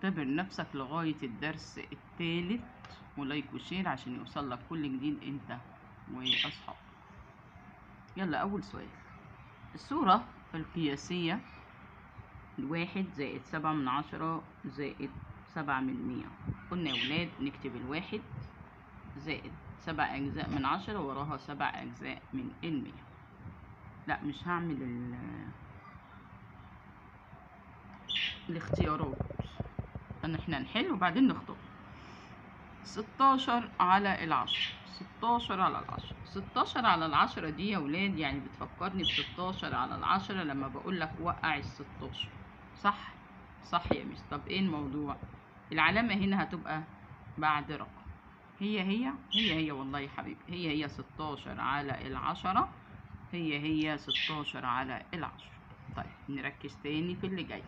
اختبر نفسك لغاية الدرس الثالث، ولايك وشير عشان يوصلك كل جديد انت واصحابك. يلا اول سؤال. الصورة القياسية 1+7/10 زائد 7/100. قلنا يا ولاد نكتب 1 زائد 7 أجزاء من 10 وراها 7 أجزاء من 100. لا مش هعمل الاختيارات، ان احنا نحل وبعدين نختار. 16 على 10. 16 على 10. 16 على 10 دي يا ولاد يعني بتفكرني ب16 على 10 لما بقول لك وقع ال16. صح؟ صح يا مس. طب ايه الموضوع؟ العلامة هنا هتبقى بعد رقم. هي والله يا حبيبي، هي 16 على 10. هي 16 على 10. طيب نركز تاني في اللي جاي.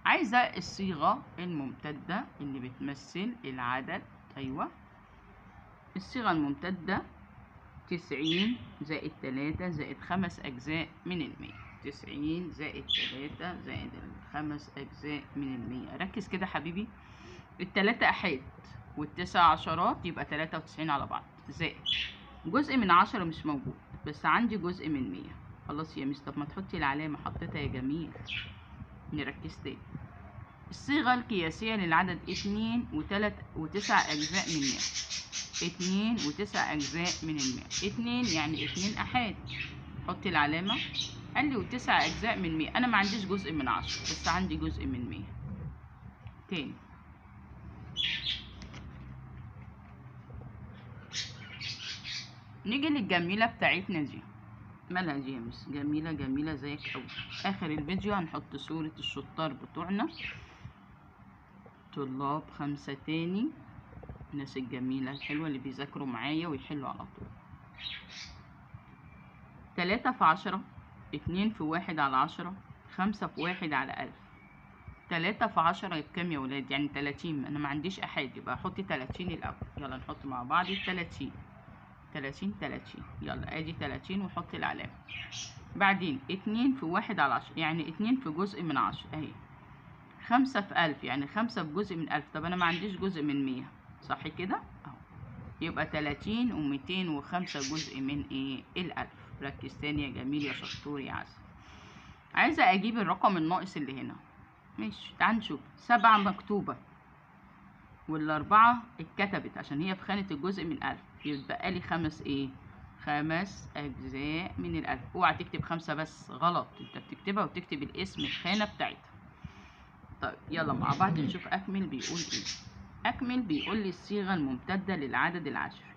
عايزة الصيغة الممتدة اللي بتمثل العدد. أيوة، الصيغة الممتدة 90 زائد 3 زائد 5 أجزاء من 100. 90 زائد 3 زائد 5 أجزاء من 100. ركز كده حبيبي، ال3 أحاد وال9 عشرات يبقى 93 على بعض، زائد جزء من 10 مش موجود بس عندي جزء من 100. خلاص يا مس. طب ما تحطي العلامة، حطيتها يا جميل. نركز تاني. الصيغة القياسية للعدد 2 و9 أجزاء من 100. 2 و9 أجزاء من 100. 2 يعني 2 أحاد، حطي العلامة. قال لي و9 أجزاء من 100. أنا ما عنديش جزء من 10 بس عندي جزء من 100. تاني، نيجي للجميلة بتاعتنا دي. مالها دي يا مس؟ جميلة زيك أوي. آخر الفيديو هنحط صورة الشطار بتوعنا، طلاب 5 تاني، الناس الجميلة الحلوة اللي بيذاكروا معايا ويحلوا على طول. 3 في 10، 2 في 1 على 10، 5 في 1 على 1000. 3 في 10 بكام يا ولاد؟ يعني 30. أنا ما عنديش أحاد يبقى أحط 30 الأول. يلا نحط مع بعض 30. 30. يلا أدي 30 وحط العلامة. بعدين 2 في 1 على 10 يعني 2 في جزء من 10 أهي. 5 في 1000 يعني 5 في جزء من 1000. طب أنا ما عنديش جزء من 100، صح كده؟ أهو. يبقى 30 و205 جزء من إيه؟ ال1000. ركز تاني يا جميل يا شطور يا عسل. عايزة أجيب الرقم الناقص اللي هنا. ماشي، تعال نشوف. 7 مكتوبة وال4 اتكتبت عشان هي في خانة الجزء من 1000. يتبقى لي 5 إيه؟ 5 أجزاء من ال1000. اوعى تكتب 5 بس، غلط. أنت بتكتبها وتكتب الاسم الخانة بتاعتها. طيب يلا مع بعض نشوف أكمل بيقول إيه. أكمل بيقول لي الصيغة الممتدة للعدد العشري.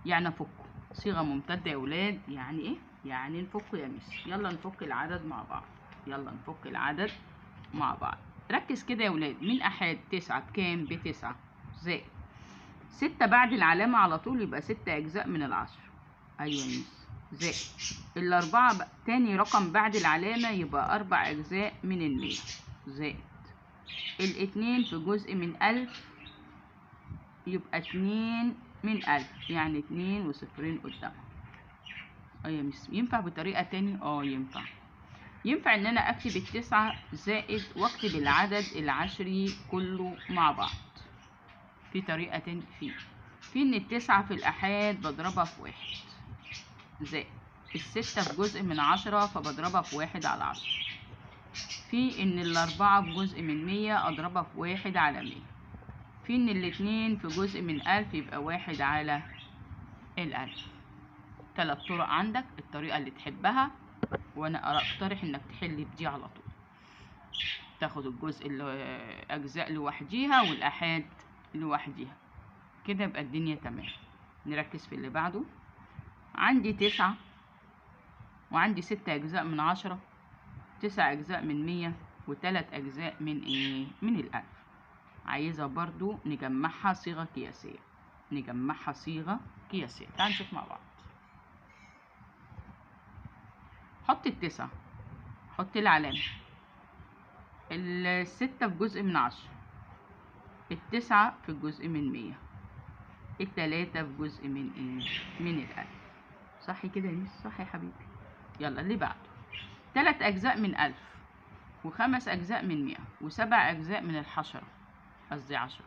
يعني أفكه. صيغة ممتدة يا ولاد يعني إيه؟ يعني نفكه يا مس. يلا نفك العدد مع بعض. يلا نفك العدد مع بعض. ركز كده يا ولاد. من أحاد 9 بكام؟ ب9 زائد 6 بعد العلامة على طول يبقى 6 أجزاء من 10. أيوة يا مس. زائد ال4 تاني رقم بعد العلامة يبقى 4 أجزاء من 100. زائد ال2 في جزء من 1000 يبقى 2 من 1000 يعني 2 وصفرين قدامها. يا مس. ينفع بطريقة تاني؟ ينفع ان انا اكتب ال9 زائد واكتب العدد العشري كله مع بعض. في طريقة تاني، في ان ال9 في الآحاد بضربها في 1 زائد ال6 في جزء من 10 فبضربها في 1 على 10. في ان ال4 في جزء من 100 اضربها في 1 على 100. في ان ال2 في جزء من 1000 يبقى 1 على 1000. 3 طرق عندك، الطريقة اللي تحبها، وانا اقترح انك تحل بدي على طول. تاخد الجزء الاجزاء لوحديها والاحاد لوحديها كده يبقى الدنيا تمام. نركز في اللي بعده. عندي 9 وعندي 6 اجزاء من 10، 9 اجزاء من 100 و3 اجزاء من ايه؟ من ال1000. عايزة برضو نجمعها صيغة قياسية. تعال نشوف مع بعض. حط ال9، حط العلامة. ال6 في جزء من 10، ال9 في جزء من 100، ال3 في جزء من ايه؟ من ال1000. صح كده يا مس؟ صح يا حبيبي. يلا اللي بعده. 3 أجزاء من 1000 و5 أجزاء من 100. وسبع أجزاء من الحشرة، قصدي 10.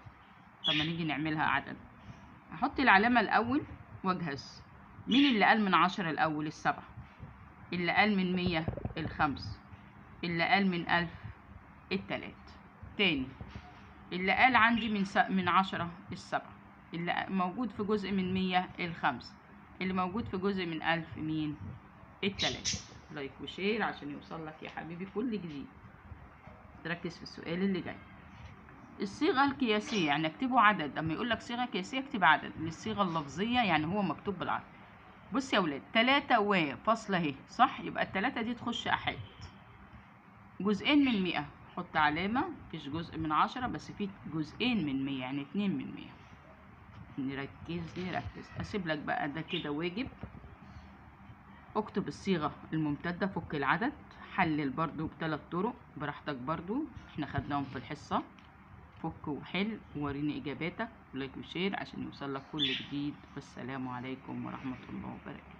طب ما نيجي نعملها عدد. هحط العلامة الأول وأجهز. مين اللي قال من 10 الأول؟ السبعة. اللي قال من 100 الخمس. اللي قال من 1000 التلات. تاني، اللي قال عندي من 10 السبعة. اللي موجود في جزء من 100 الخمس. اللي موجود في جزء من 1000 مين؟ التلات. لايك وشير عشان يوصل لك يا حبيبي كل جديد. تركز في السؤال اللي جاي. الصيغة القياسية يعني اكتبه عدد. لما يقول لك صيغة قياسية اكتب عدد. للصيغة اللفظية يعني هو مكتوب بالعدد. بص يا ولاد، 3 وفاصلة اهي صح، يبقى التلاتة دي تخش أحاد. جزئين من 100 حط علامة، مفيش جزء من 10 بس في جزئين من 100 يعني 2 من 100. نركز. أسيب لك بقى ده كده واجب. اكتب الصيغة الممتدة، فك العدد، حلل برضو ب3 طرق براحتك برضو، احنا خدناهم في الحصة. فك وحل ووريني اجاباتك. لايك وشير عشان يوصلك كل جديد. والسلام عليكم ورحمة الله وبركاته.